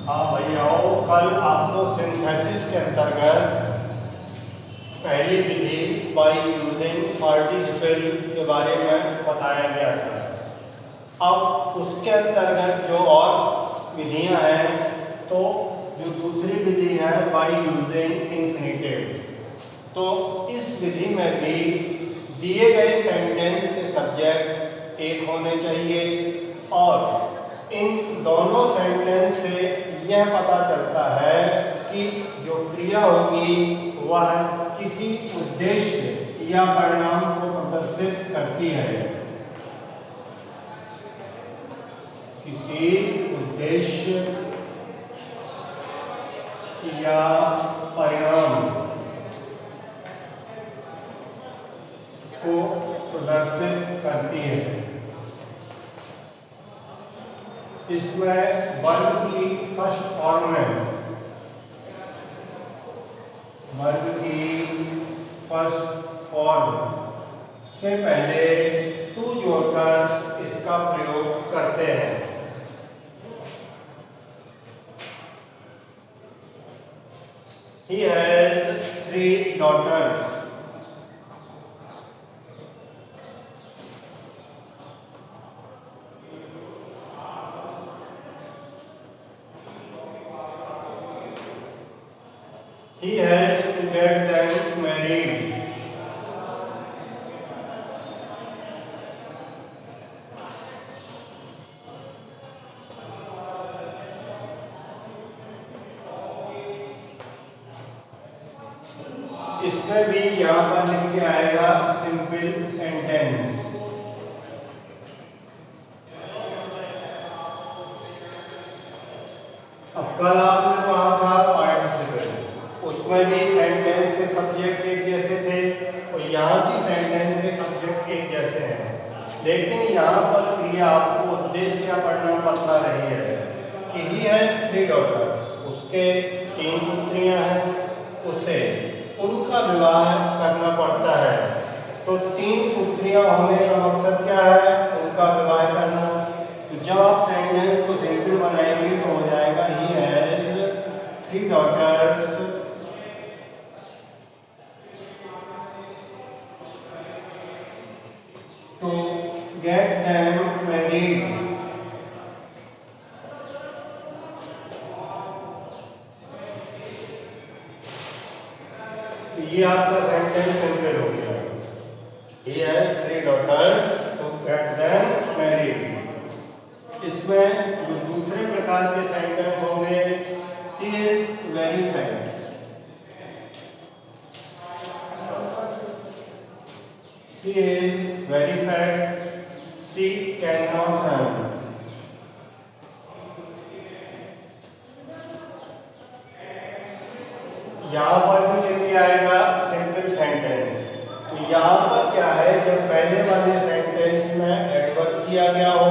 हाँ भैया, कल आपको सिंथेसिस के अंतर्गत पहली विधि बाय यूजिंग पार्टिसिपल के बारे में बताया गया था। अब उसके अंतर्गत जो और विधियां हैं, तो जो दूसरी विधि है बाय यूजिंग इंफिनिटिव, तो इस विधि में भी दिए गए सेंटेंस के सब्जेक्ट एक होने चाहिए और इन दोनों सेंटेंस से यह पता चलता है कि जो क्रिया होगी वह किसी उद्देश्य या परिणाम को प्रदर्शित करती है। किसी उद्देश्य या परिणाम को प्रदर्शित करती है। इसमें वर्ब की फर्स्ट फॉर्म में, वर्ब की फर्स्ट फॉर्म से पहले टू जोड़कर इसका प्रयोग करते हैं। He has 3 daughters. He has to get them married. इसमें भी यहाँ पर लिख के आएगा सिंपल सेंटेंस। अब कल आपने पढ़ा था पार्टिसिपल, उसमें भी सेंटेंस के सब्जेक्ट एक जैसे थे और यहाँ भी सेंटेंस के सब्जेक्ट एक जैसे हैं, लेकिन यहाँ पर क्रिया आपको उद्देश्य या परिणाम बतला रही है कि ही हैज 3 daughters, उसके 3 पुत्रियां हैं, उसे उनका विवाह करना पड़ता है। तो 3 पुत्रियां होने का मकसद क्या है? उनका विवाह करना। तो जब आप सेंटेंस को सिंपल बनाएंगे तो हो जाएगा he has 3 daughters to get them married. ये आपका सेंटेंस सिंपल हो गया। He has 3 daughters to get them married. इसमें जो दूसरे प्रकार के सेंटेंस होंगे, she is very fat. She is very fat. She cannot run. यहाँ पर भी लिख आएगा सिंपल सेंटेंस। तो यहाँ पर क्या है, जब पहले वाले सेंटेंस में एडवर्ब किया गया हो,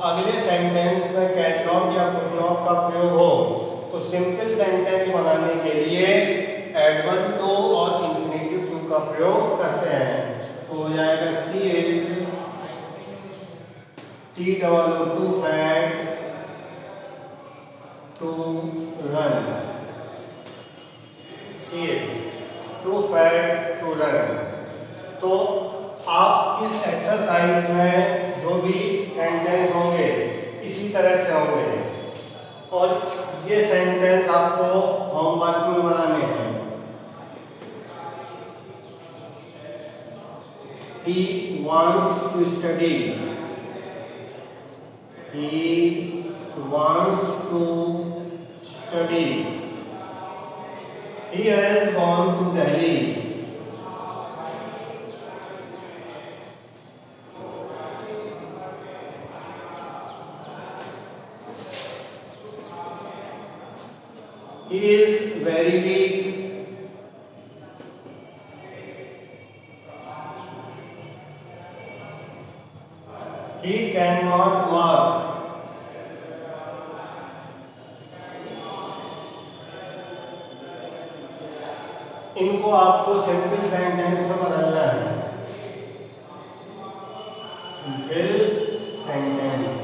अगले सेंटेंस में कैन नॉट या कुड नॉट का प्रयोग हो, तो सिंपल सेंटेंस बनाने के लिए एडवर्ब टू और इंफिनिटिव टू का प्रयोग करते हैं। तो हो जाएगा she is TOO fat to run. Too fat to run. तो आप इस एक्सरसाइज में जो भी सेंटेंस होंगे इसी तरह से होंगे और ये सेंटेंस आपको होमवर्क में बनाने हैं। He wants to study. He wants to study. He has gone to Delhi. He is very weak. He cannot walk. इनको आपको सिंपल सेंटेंस में बदलना है। Simple sentence.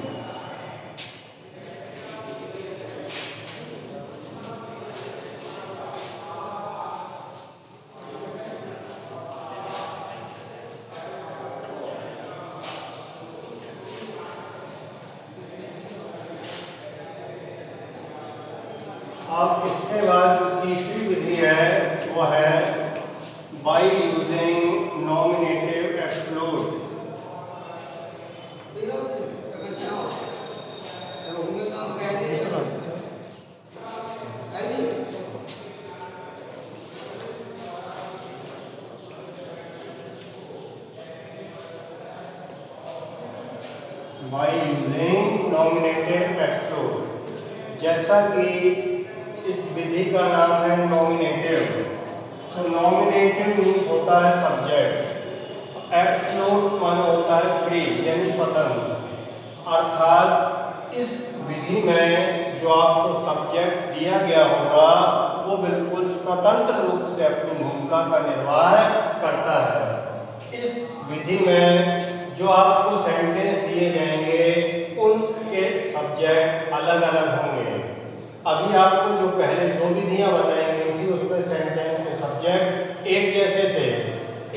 अब इसके बाद जो तीसरी विधि है वो है by using nominative exclude. By using nominative exclude, जैसा कि इस विधि का नाम है नॉमिनेटिव, तो नॉमिनेटिव मीन्स होता है सब्जेक्ट, एक्सक्लूड माना होता है फ्री यानी स्वतंत्र। अर्थात इस विधि में जो आपको सब्जेक्ट दिया गया होगा वो बिल्कुल स्वतंत्र रूप से अपनी भूमिका का निर्वाह करता है। इस विधि में जो आपको सेंटेंस दिए जाएंगे उनके सब्जेक्ट अलग अलग होंगे। अभी आपको जो पहले दो विधियां बताई गई थी उसमें सेंटेंस के सब्जेक्ट एक जैसे थे,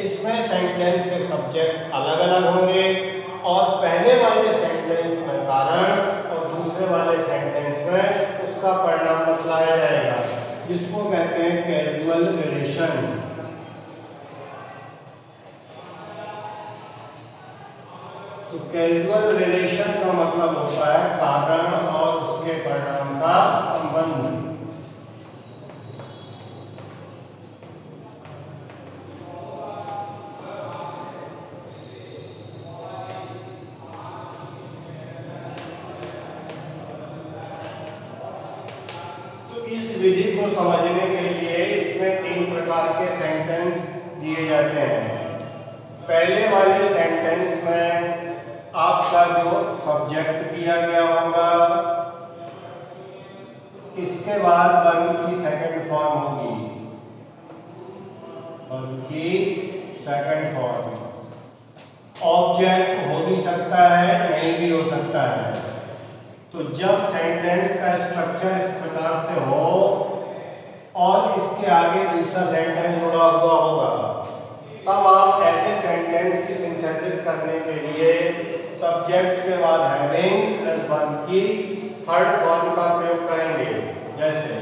इसमें सेंटेंस के सब्जेक्ट अलग अलग होंगे और पहले वाले सेंटेंस में कारण और दूसरे वाले सेंटेंस में उसका परिणाम बतलाया जाएगा, जिसको कहते हैं कैजुअल रिलेशन। तो कैजुअल रिलेशन का मतलब होता है कारण और उसके परिणाम का संबंध। तो इस विधि को समझने के लिए इसमें तीन प्रकार के सेंटेंस दिए जाते हैं। पहले वाले सेंटेंस में आपका जो सब्जेक्ट दिया गया होगा, इसके बाद वर्ब की सेकंड फॉर्म होगी, वर्ब की सेकंड फॉर्म। ऑब्जेक्ट हो भी सकता है नहीं भी हो सकता है। तो जब सेंटेंस का स्ट्रक्चर इस प्रकार से हो और इसके आगे दूसरा सेंटेंस जुड़ा हुआ होगा, तब आप ऐसे सेंटेंस की सिंथेसिस करने के लिए सब्जेक्ट के बाद हैविंग प्लस वर्ब की थर्ड फॉर्म का प्रयोग करेंगे। जैसे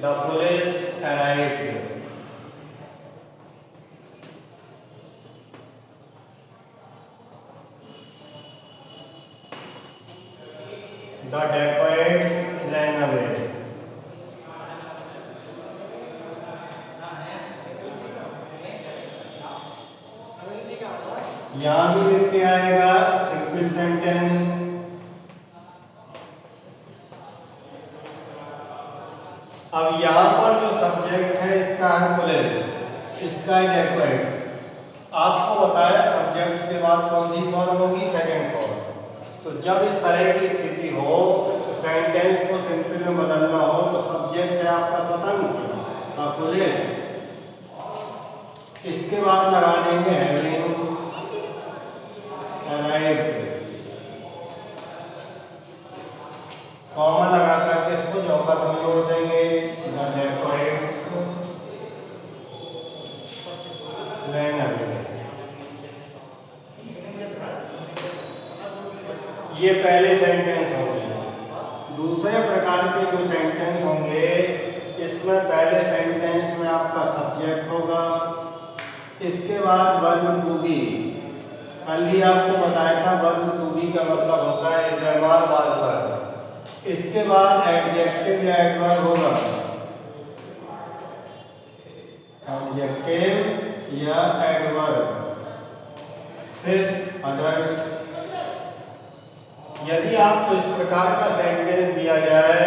the police arrived, the dacoits ran away, यहां भी लिख के आएगा सिंपल सेंटेंस। अब यहां पर जो सब्जेक्ट है इसका है पुलिस, इसका है dacoits। आपको बताया सब्जेक्ट के बाद कौन सी फॉर्म होगी, सेकंड फॉर्म। तो जब इस तरह की स्थिति हो तो सेंटेंस को सिंपल में बदलना हो तो सब्जेक्ट है आपका स्वतंत्र पुलिस, इसके बाद लगा देंगे हैविंग अराइव्ड, कॉमा लगा करके इसको चौकट में जोड़ देंगे, द dacoits ran away। ये पहले सेंटेंस होंगे। दूसरे प्रकार के जो सेंटेंस होंगे इसमें पहले सेंटेंस में आपका सब्जेक्ट होगा, इसके बाद वर्ब टू बी। कल भी आपको बताया था वर्ब टू बी का मतलब होता है इस्तेमाल वाज वर्ब। इसके बाद एडजेक्टिव या एडवर्ब होगा, एडजेक्टिव या एडवर्ब, फिर अदर्स। यदि आपको इस प्रकार का सेंटेंस दिया जाए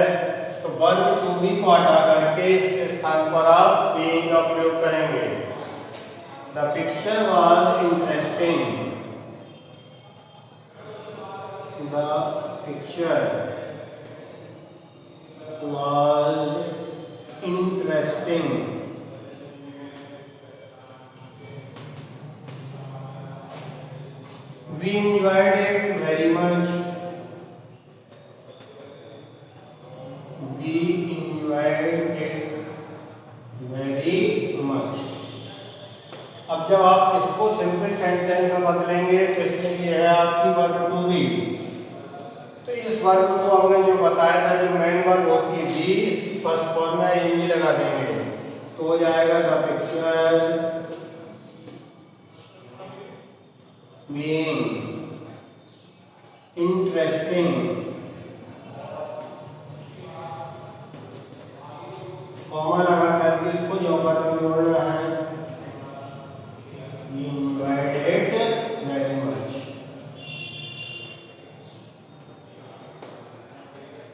तो वर्ब टू बी को हटा करके इसके स्थान पर आप बीइंग का प्रयोग करेंगे। The picture was interesting, the picture was interesting. We enjoyed it very much. We enjoyed it very much. अब जब आप इसको सिंपल सेंटेंस में बदलेंगे तो इसमें ये है आपकी वर्ब टू बी, तो इस वर्ग को हमने जो बताया था, जो मेन वर्ग होती है बी, इसकी फर्स्ट फॉर्म में ing लगा देंगे तो हो जाएगा the picture being interesting, comma लगा करके इसको जो का जोड़ना है, enjoyed it very much।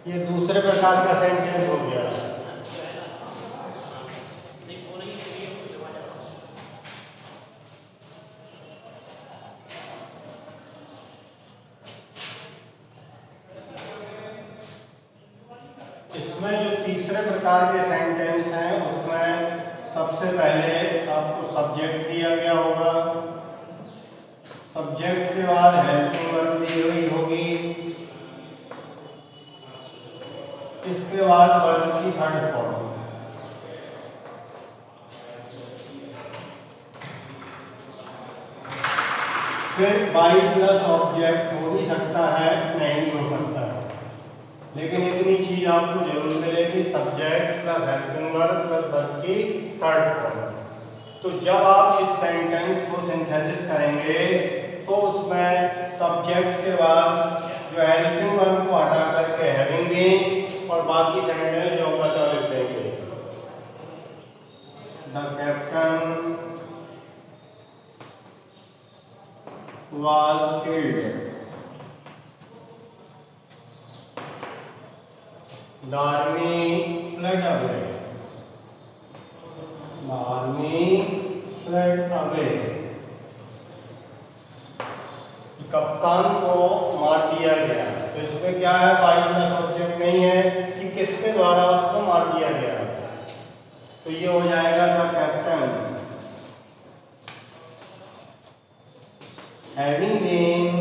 ये दूसरे प्रकार का सेंटेंस हो गया। इसमें जो तीसरे प्रकार के सेंटेंस हैं उसमें सबसे पहले आपको सब्जेक्ट दिया गया होगा, सब्जेक्ट के बाद हेल्पिंग वर्ब दी हुई होगी, इसके बाद वर्ब की थर्ड फॉर्म, फिर बाई प्लस ऑब्जेक्ट हो भी सकता है, नहीं भी हो सकता है, लेकिन इतनी चीज आपको जरूर मिलेगी, subject plus helping verb plus verb की थर्ड फॉर्म। तो जब आप इस सेंटेंस को सिंथेसिस करेंगे तो उसमें सब्जेक्ट के बाद जो हेल्पिंग वर्ब को हटा करके हैविंग बीइंग और बाकी सेंटेंस जो बता लिख देंगे। The captain was killed, the army fled away, the army fled away, कप्तान को मार दिया गया। तो इसमें क्या है, बाई प्लस ऑब्जेक्ट नहीं है कि किसके द्वारा उसको मार दिया गया, तो ये हो जाएगा the captain having been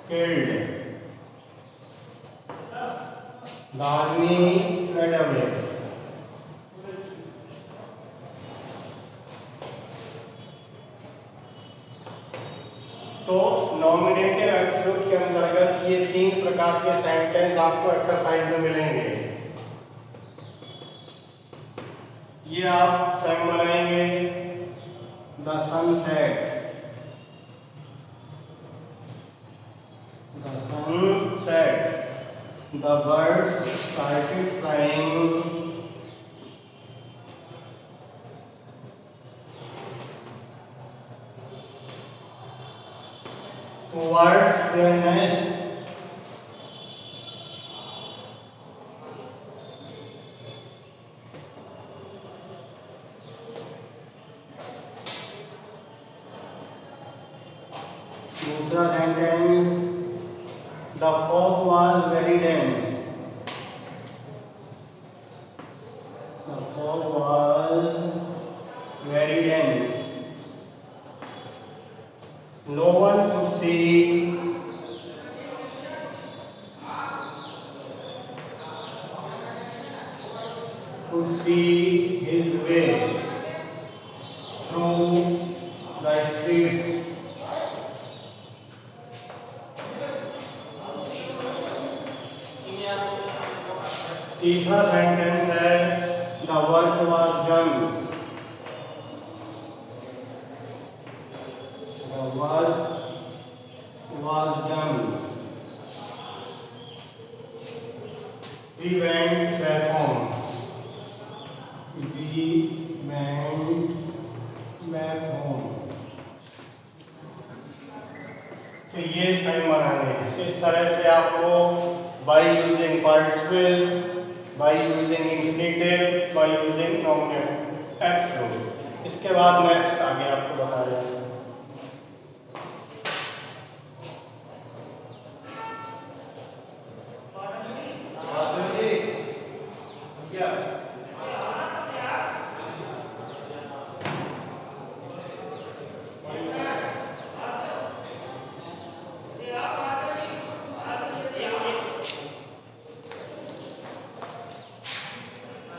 killed, the army fled away। तो नॉमिनेटिव एब्सोल्यूट के अंतर्गत ये तीन प्रकार के सेंटेंस आपको एक्सरसाइज में मिलेंगे। ये आप स्वयं बनाएंगे। The sun set, the sun set, the birds started flying, towards their nest, दूसरा sentence, the fog was very dense, the fog was very dense, no one could see, his way through the streets. तीसरा sentence है, the work was done, the work was done, we went back home, we went back home. तो ये सही बनाने हैं। इस तरह से आपको by using participle, by using infinitive, by using nominative absolute। इसके बाद नेक्स्ट आगे आपको बताया जाएगा।